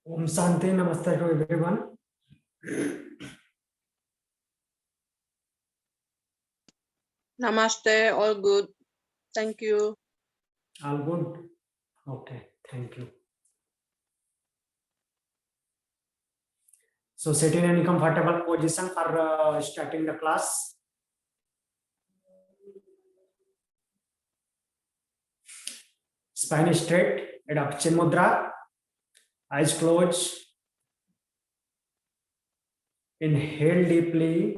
Om Shanti, Namaste to everyone. Namaste, all good. Thank you. All good? Okay, thank you. So sit in any comfortable position for starting the class. Spine straight, adopt chin mudra, eyes closed. Inhale deeply,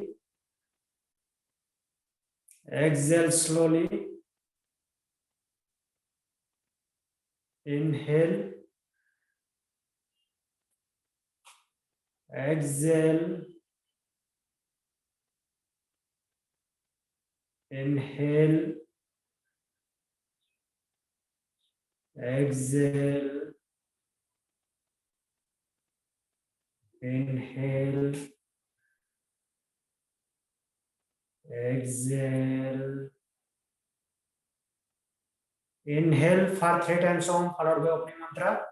exhale slowly. Inhale, exhale, inhale, exhale, inhale, exhale. Inhale for 3 times Om, followed by opening mantra.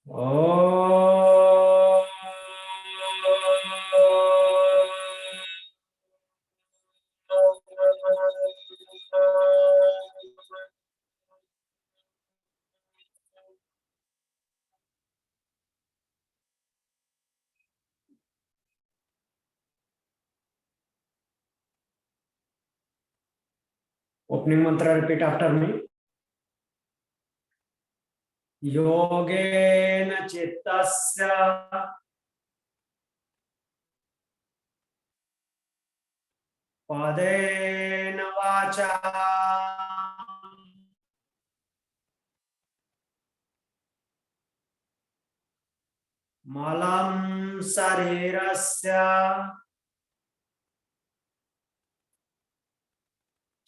Om. Opening mantra, repeat after me. Yogena chittasya padena vacha malam sarirasya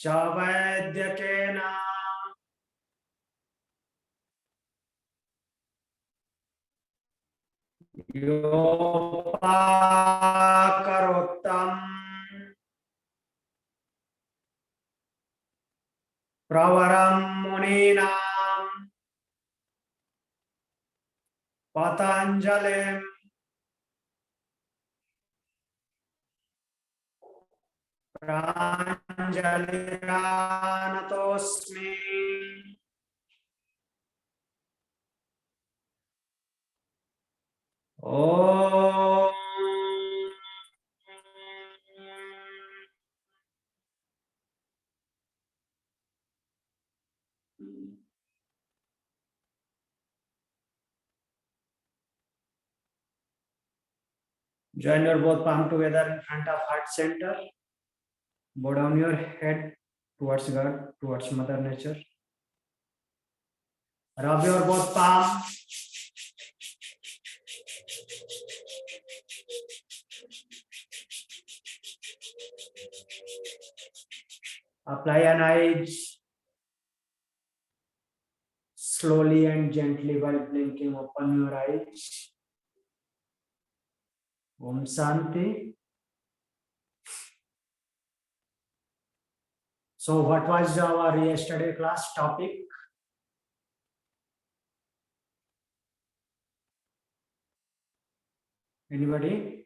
chavadyakena yopakarottam pravaram muninam patanjalim pranjaliranatosmi Om. Join your both palm together in front of heart center. Bow down your head towards God, towards Mother Nature. Rub your both palm. Apply an eyes. Slowly and gently while blinking, open your eyes. Om Shanti. So what was our yesterday class topic? Anybody?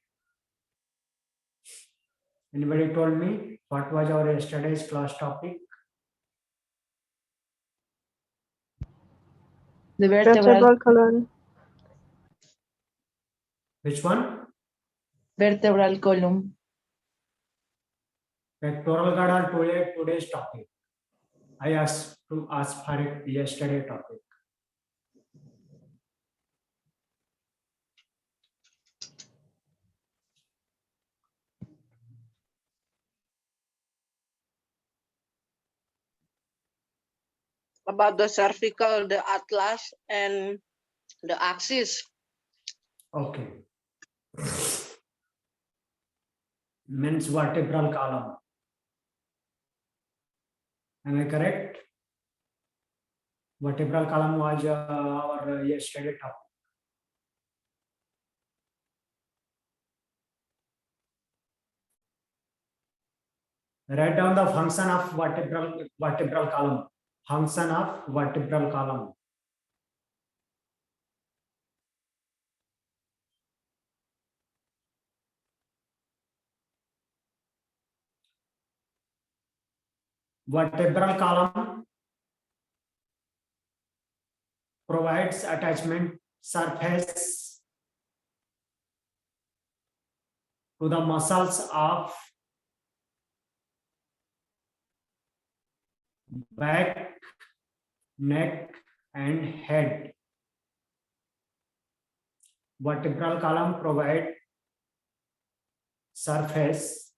Anybody told me what was our yesterday's class topic? The vertebral column. Which one? Vertebral column. Pectoral girdle today's topic. I asked to ask for it yesterday topic. About the cervical, the atlas, and the axis. Okay. Means vertebral column. Am I correct? Vertebral column was our yesterday topic. Write down the function of vertebral column. Function of vertebral column. Vertebral column provides attachment surface to the muscles of back, neck, and head. Vertebral column provide surface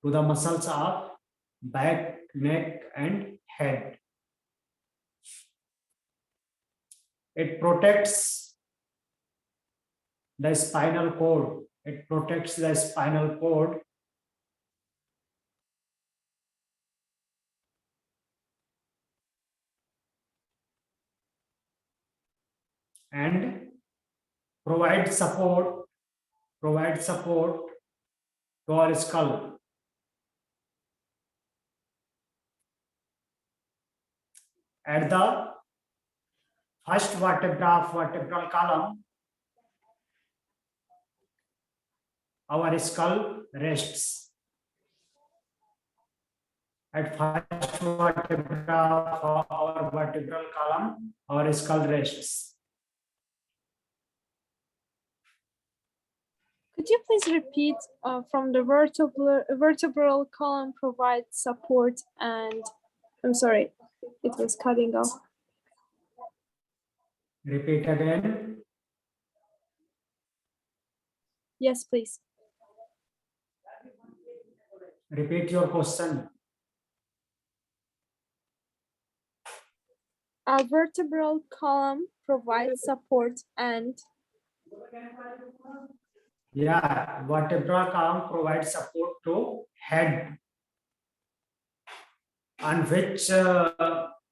to the muscles of back, neck, and head. It protects the spinal cord. It protects the spinal cord and provide support to our skull. At the first vertebra of vertebral column, our skull rests. At first vertebra of our vertebral column, our skull rests. Could you please repeat from the vertebral column provides support and I'm sorry, it was cutting off. Repeat again. Yes, please. Repeat your question. A vertebral column provides support and Yeah, vertebral column provides support to head, on which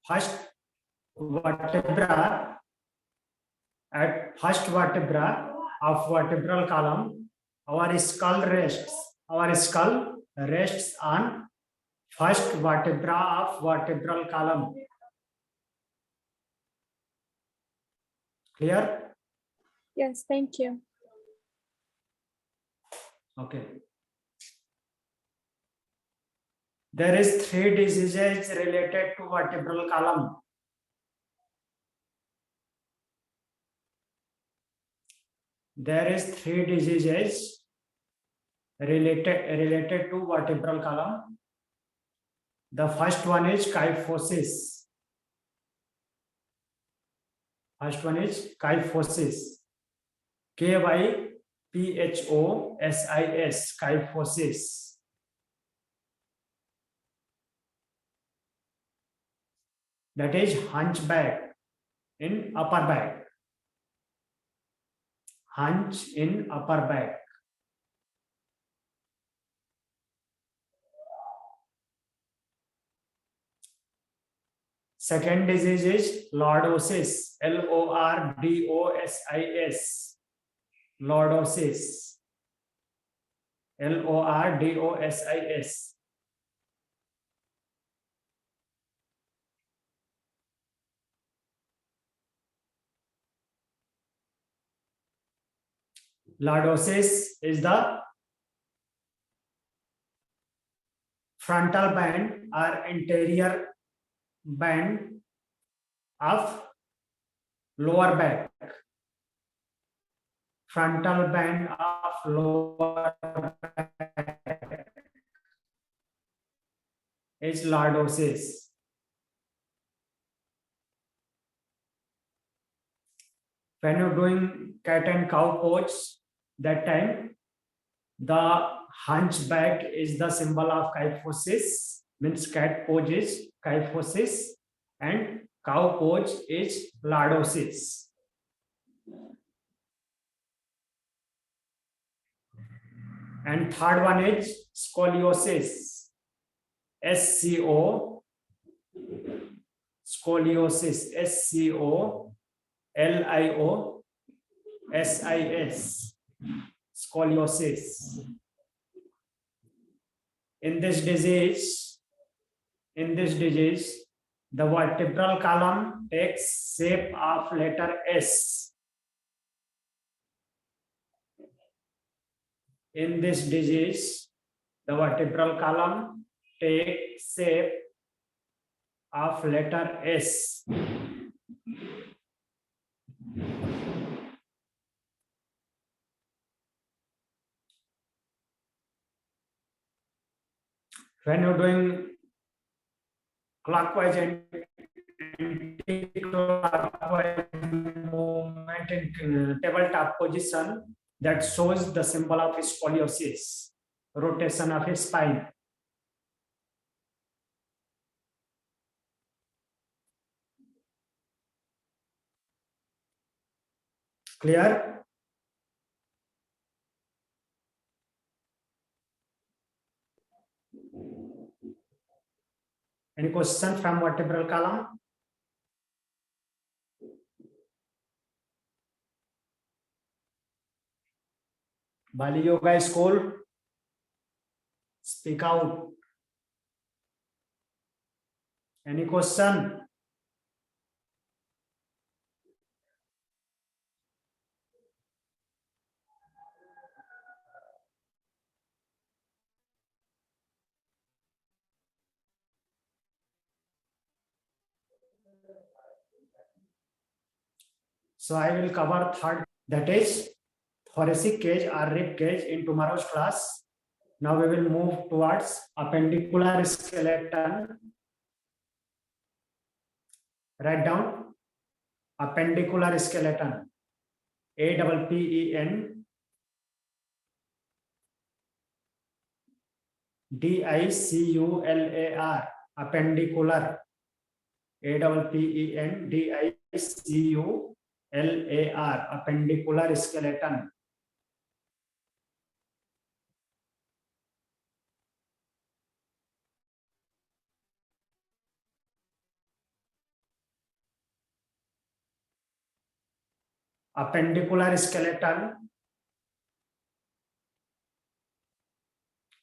first vertebra, at first vertebra of vertebral column, our skull rests. Our skull rests on first vertebra of vertebral column. Clear? yes, thank you. Okay. There is 3 diseases related to vertebral column. There is 3 diseases related to vertebral column. The first one is kyphosis. First one is kyphosis. K-Y-P-H-O-S-I-S, kyphosis. That is hunchback in upper back. Hunch in upper back. Second disease is lordosis, L-O-R-D-O-S-I-S, lordosis, L-O-R-D-O-S-I-S. Lordosis is the frontal band or anterior band of lower back. Frontal band of lower back is lordosis. When you're doing cat and cow pose, that time the hunchback is the symbol of kyphosis, means cat pose is kyphosis and cow pose is lordosis. And third one is scoliosis, S-C-O, scoliosis, S-C-O-L-I-O-S-I-S, scoliosis. In this disease, the vertebral column takes shape of letter S. In this disease, the vertebral column take shape of letter S. When you're doing clockwise and anti-clockwise movement in tabletop position, that shows the symbol of scoliosis, rotation of his spine. Clear? Any question from vertebral column? Bali Yoga School, speak out. Any question? So I will cover third, that is thoracic cage or rib cage in tomorrow's class. Now we will move towards appendicular skeleton. Write down appendicular skeleton. APPENDICULAR, appendicular. APPENDICULAR, appendicular skeleton. Appendicular skeleton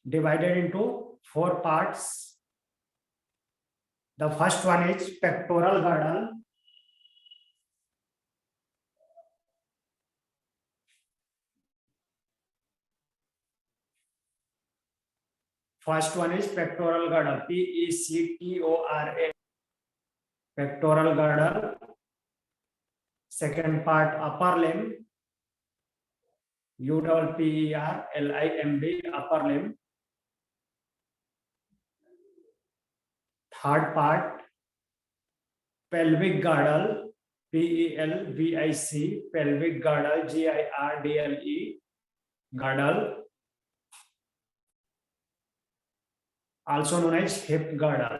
divided into 4 parts. The first one is pectoral girdle. First one is pectoral girdle, PECTORA, pectoral girdle. Second part, upper limb, UPPERLIMB, upper limb. Third part, pelvic girdle, PELVIC, pelvic girdle, GIRDLE, girdle. Also known as hip girdle.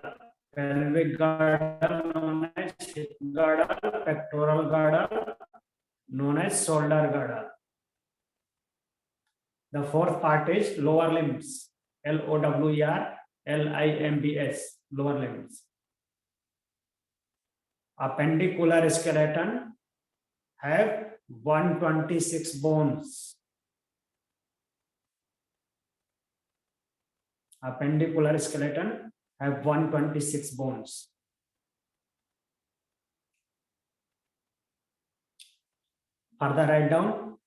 Pelvic girdle known as hip girdle, pectoral girdle known as shoulder girdle. The fourth part is lower limbs, LOWER LIMBS, lower limbs. Appendicular skeleton have 126 bones. Appendicular skeleton have 126 bones. Further write down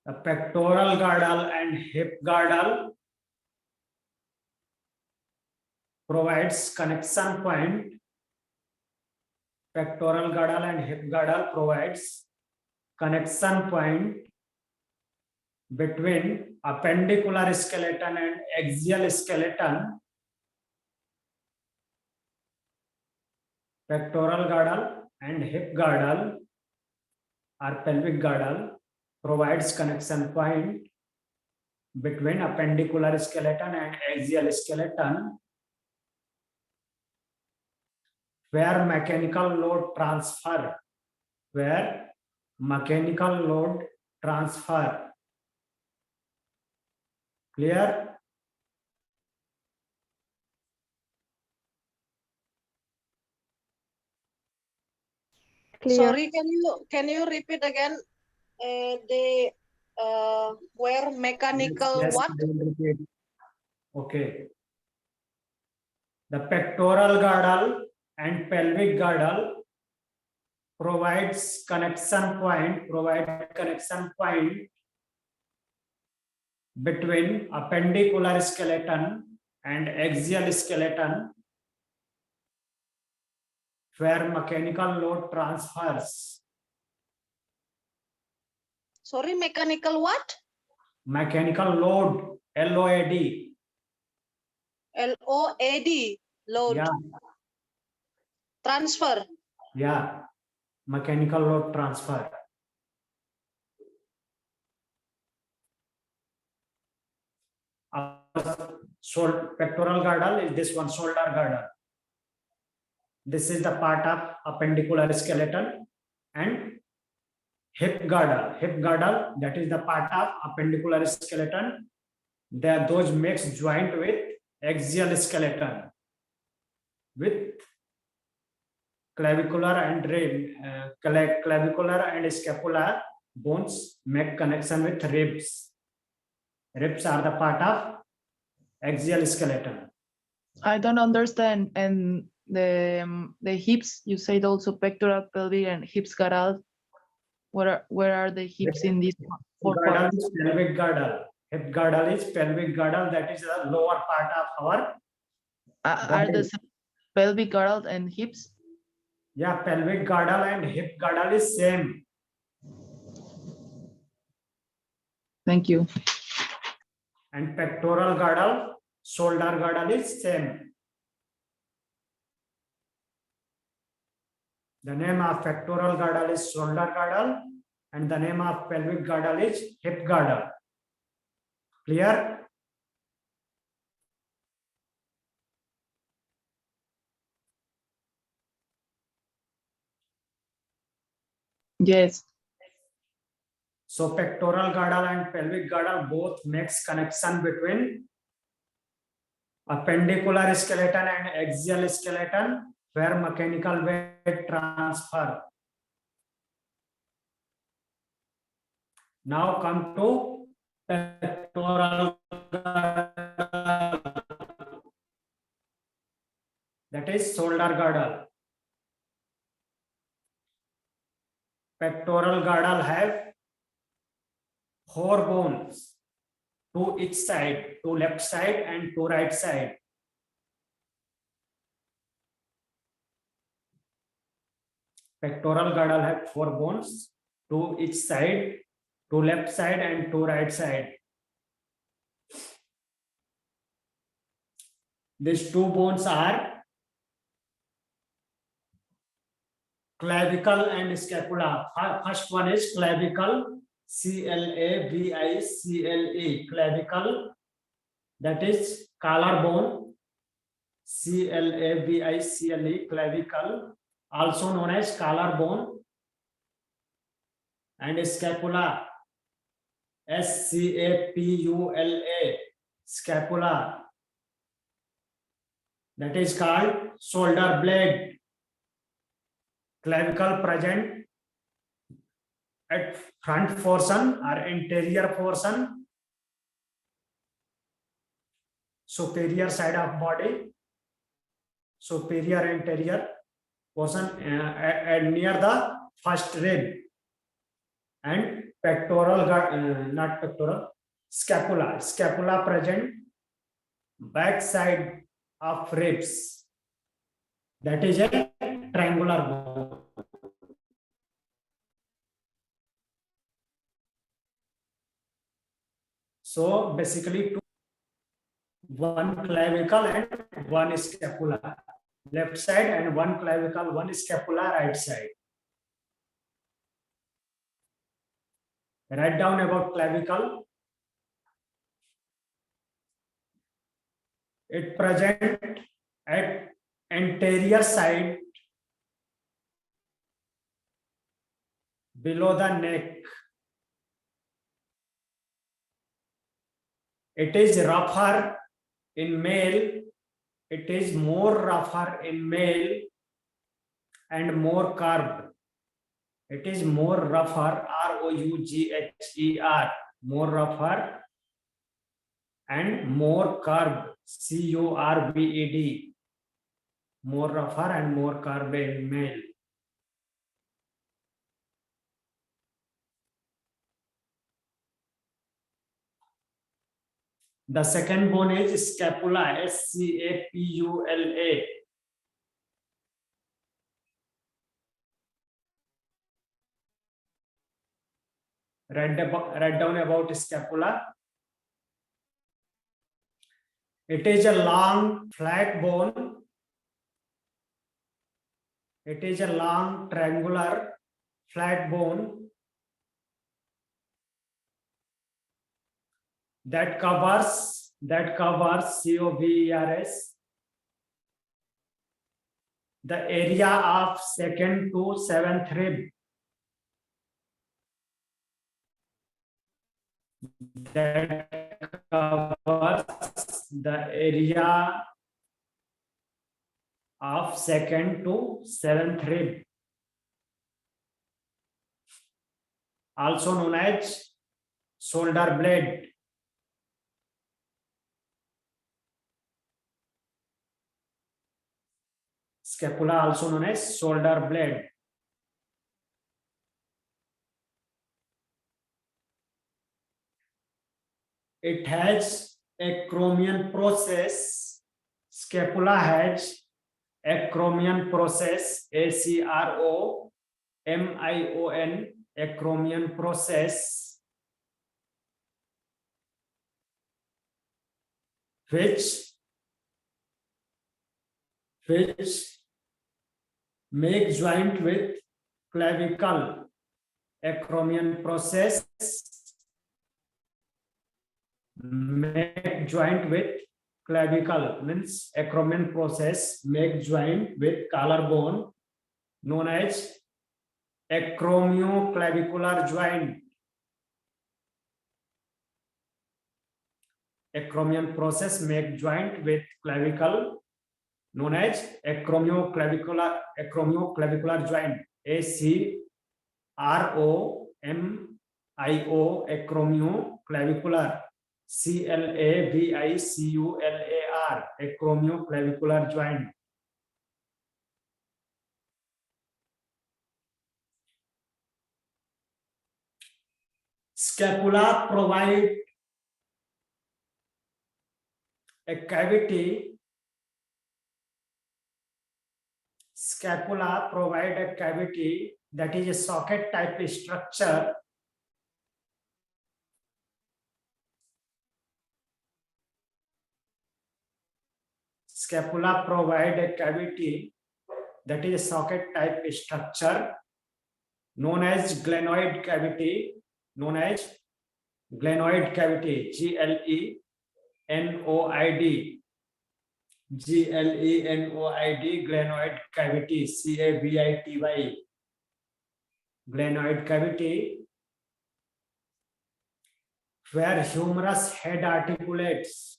the pectoral girdle and hip girdle provides connection point. Pectoral girdle and hip girdle provides connection point between appendicular skeleton and axial skeleton. Pectoral girdle and hip girdle or pelvic girdle provides connection point between appendicular skeleton and axial skeleton, where mechanical load transfer, Clear? Clear. Sorry, can you repeat again? Where mechanical Yes, what? I will repeat. Okay. The pectoral girdle and pelvic girdle provides connection point between appendicular skeleton and axial skeleton where mechanical load transfers. Sorry, mechanical what? Mechanical load, LOAD. LOAD, load. Yeah, Transfer. yeah, mechanical load transfer. Pectoral girdle is this one, shoulder girdle. This is the part of appendicular skeleton, and hip girdle. Hip girdle, that is the part of appendicular skeleton. Those makes joint with axial skeleton, with clavicular and clavicular and scapular bones make connection with ribs. Ribs are the part of axial skeleton. I don't understand. And the hips, you said also pectoral, pelvic, and hips girdle. Where are the hips in this four Girdle parts? is pelvic girdle. Hip girdle is pelvic girdle. That is the lower part of our. Are the pelvic girdle and hips? Yeah, pelvic girdle and hip girdle is same. Thank you. And pectoral girdle, shoulder girdle is same. The name of pectoral girdle is shoulder girdle, and the name of pelvic girdle is hip girdle. Clear? Yes. So pectoral girdle and pelvic girdle both makes connection between appendicular skeleton and axial skeleton where mechanical weight transfer. Now come to pectoral girdle. That is shoulder girdle. Pectoral girdle have 4 bones, to each side, to left side and to right side. Pectoral girdle have 4 bones, to each side, to left side and to right side. These 2 bones are clavicle and scapula. First one is clavicle, 𝐶LAVICLE, clavicle, that is collarbone, 𝐶LAVICLE, clavicle, also known as collarbone, and scapula, SCAPULA, scapula, that is called shoulder blade. Clavicle present at front portion or anterior portion, superior side of body, superior anterior portion near the first rib, and pectoral, not pectoral, scapula. Scapula present back side of ribs. That is a triangular bone. So basically, 1 clavicle and 1 scapula, left side, and 1 clavicle, 1 scapula, right side. Write down about clavicle. It present at anterior side below the neck. It is rougher in male. It is more rougher in male and more curved. It is more rougher, ROUGHER, more rougher and more curved, CURVED, more rougher and more curved in male. The second bone is scapula, scapula. Write down about scapula. It is a long flat bone. It is a long triangular flat bone that covers COVERS the area of second to seventh rib. That covers the area of second to seventh rib, also known as shoulder blade. Scapula, also known as shoulder blade. It has a Echromion process. Scapula has Echromion process, ACROMION, Echromion process, which make joint with clavicle. Echromion process make joint with clavicle, means echromion process make joint with collarbone, known as acromioclavicular joint. Echromion process make joint with clavicle, known as acromioclavicular joint, ACROMIO, acromioclavicular, CLAVICULAR, acromioclavicular joint. Scapula provide a cavity. Scapula provide a cavity that is a socket type structure. Scapula provide a cavity that is a socket type structure known as glenoid cavity, GLENOID, glenoid cavity, CAVITY, glenoid cavity, where humerus head articulates.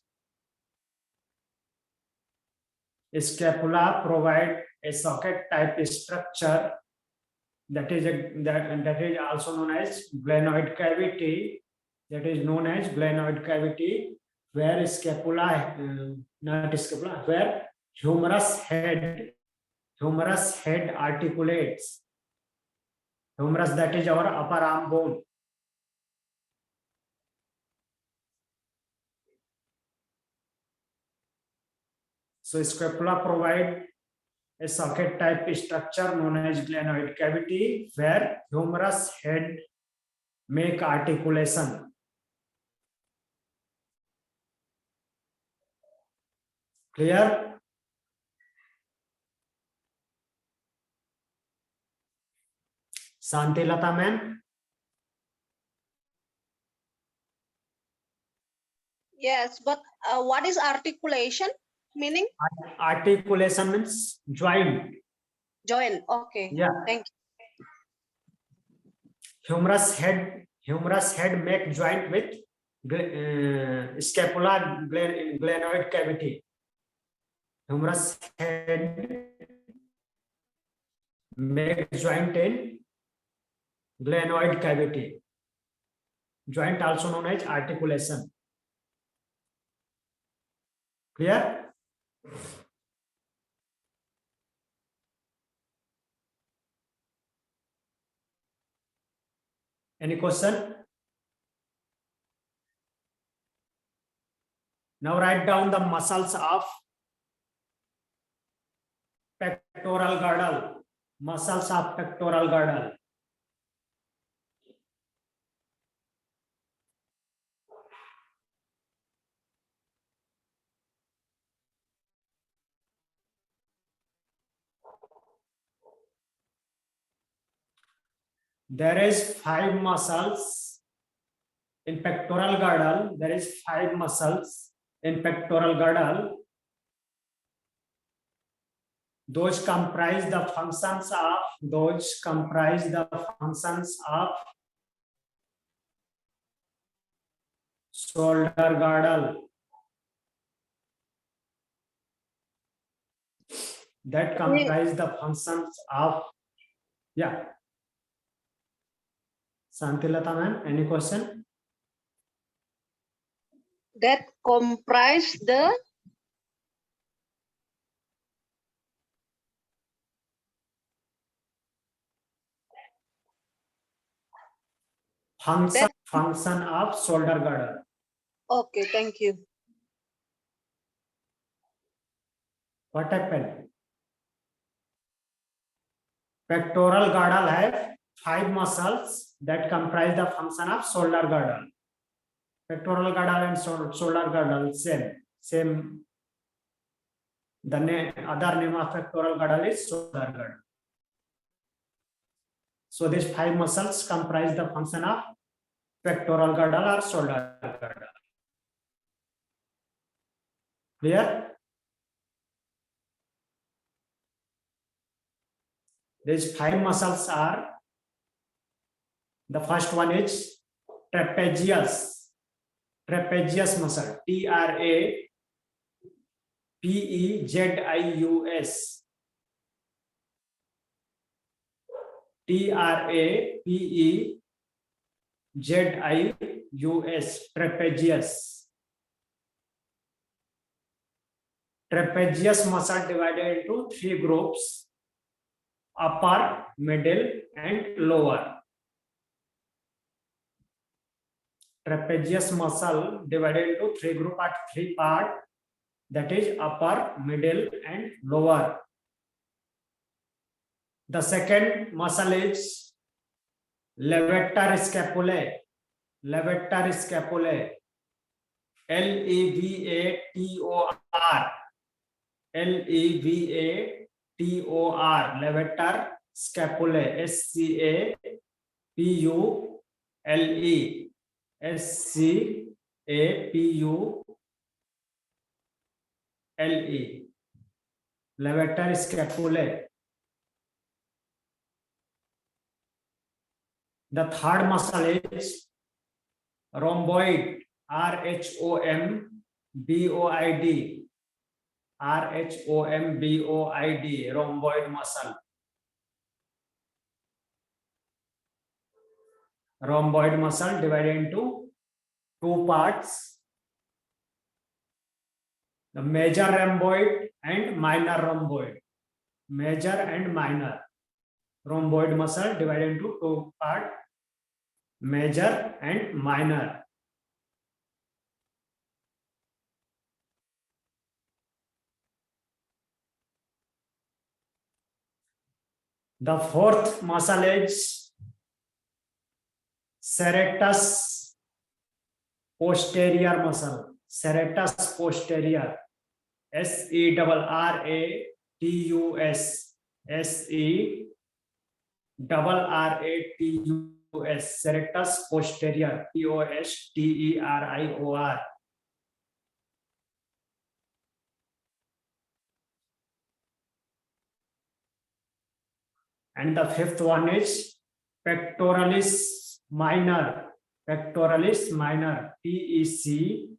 Scapula provide a socket type structure that is also known as glenoid cavity. That is known as glenoid cavity, where scapula, where humerus head articulates. Humerus, that is our upper arm bone. So scapula provide a socket type structure known as glenoid cavity, where humerus head make articulation. Clear? Santi Lata ma'am? Yes, but what is articulation? Meaning? Articulation means joint. Join. Okay. Yeah. Thank you. Humerus head make joint with scapula glenoid cavity. Humerus head make joint in glenoid cavity. Joint also known as articulation. Clear? Any question? Now write down the muscles of pectoral girdle. Muscles of pectoral girdle. There is 5 muscles in pectoral girdle. There is 5 muscles in pectoral girdle. Those comprise the functions of shoulder girdle. That comprise the functions of, yeah. Santilata ma'am, any question? That comprise the function of shoulder girdle. okay, thank you. What happened? Pectoral girdle have 5 muscles that comprise the function of shoulder girdle. Pectoral girdle and shoulder girdle same. The other name of pectoral girdle is shoulder girdle. So these 5 muscles comprise the function of pectoral girdle or shoulder girdle. Clear? These 5 muscles are, the first one is trapezius muscle, TRAPEZIUS. Trapezius. Trapezius muscle divided into 3 groups: upper, middle, and lower. Trapezius muscle divided into 3 groups at 3 parts, that is upper, middle, and lower. The second muscle is levator scapulae. Levator scapulae. LEVATOR. LEVATOR. Levator scapulae. SCAPULE. SCAPULE. Levator scapulae. The third muscle is rhomboid. RHOMBOID. RHOMBOID. Rhomboid muscle. Rhomboid muscle divided into 2 parts: the major rhomboid and minor rhomboid. Major and minor rhomboid muscle divided into 2 parts: major and minor. The fourth muscle is serratus posterior muscle. Serratus posterior. SERRATUS. SERRATUS. Serratus posterior. POSTERIOR. And the fifth one is pectoralis minor. Pectoralis minor. PECTORALIS.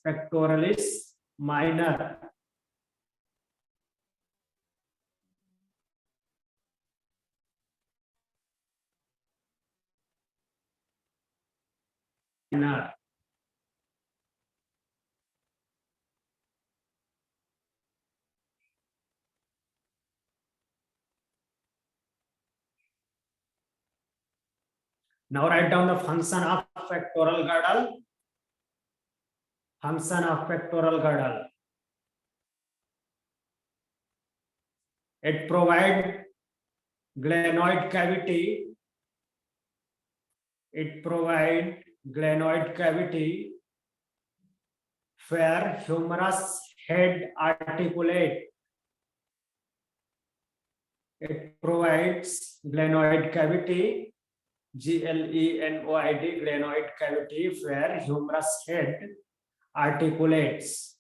Pectoralis minor. Now write down the function of pectoral girdle. Function of pectoral girdle. It provides glenoid cavity. It provides glenoid cavity where humerus head articulate. It provides glenoid cavity, glenoid, glenoid cavity where humerus head articulates.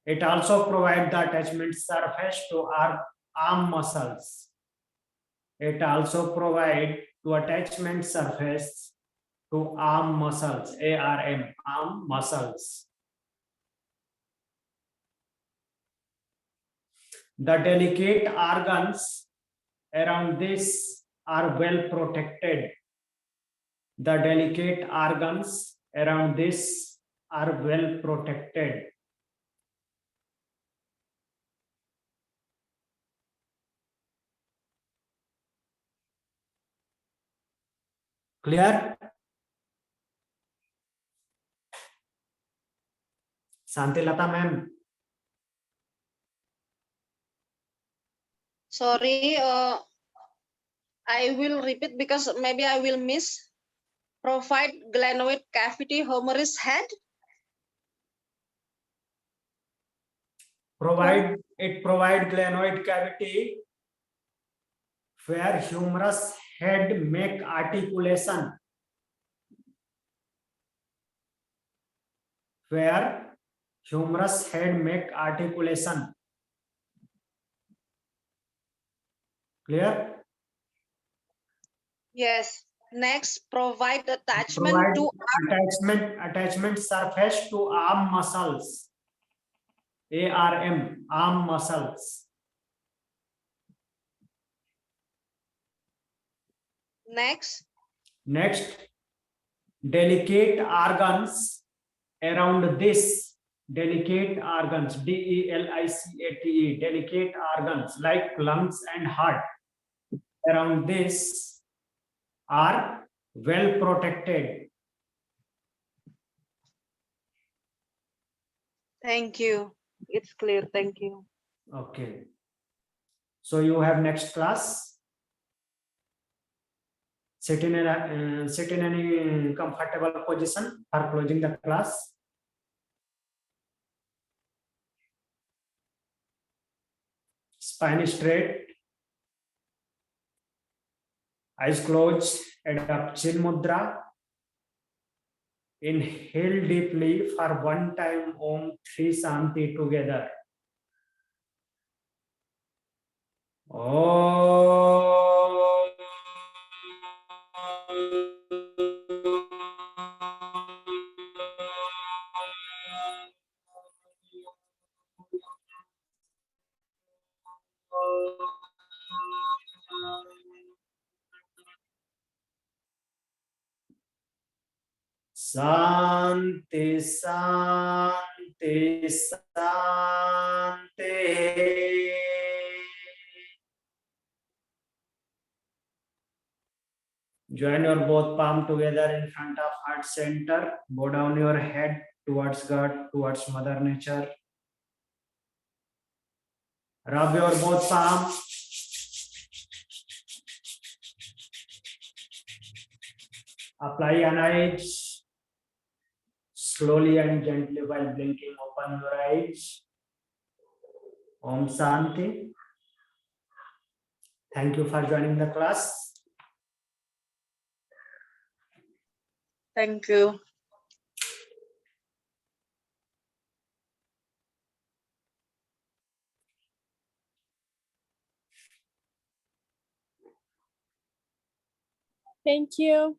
It also provides the attachment surface to our arm muscles. It also provides the attachment surface to arm muscles, ARM, arm muscles. The delicate organs around this are well protected. The delicate organs around this are well protected. Clear? Santilata ma'am. Sorry, I will repeat because maybe I will miss. Provide glenoid cavity humerus head. It provide glenoid cavity where humerus head make articulation. Where humerus head make articulation. Clear? Yes. Next, provide attachment to attachment surface to arm muscles. ARM, arm muscles. next. Next, delicate organs around this. Delicate organs, DELICATE, delicate organs like lungs and heart around this are well protected. Thank you. It's clear. Thank you. Okay. So you have next class. Sit in any comfortable position for closing the class. Spine straight. Eyes closed. Adopt chin mudra. Inhale deeply for one time. Om Shri Shanti together. Om. Santi, Santi, Santi. Join your both palm together in front of heart center. Bow down your head towards God, towards Mother Nature. Rub your both palms. Apply an eyes. Slowly and gently while blinking, open your eyes. Om Shanti. Thank you for joining the class. Thank you. Thank you.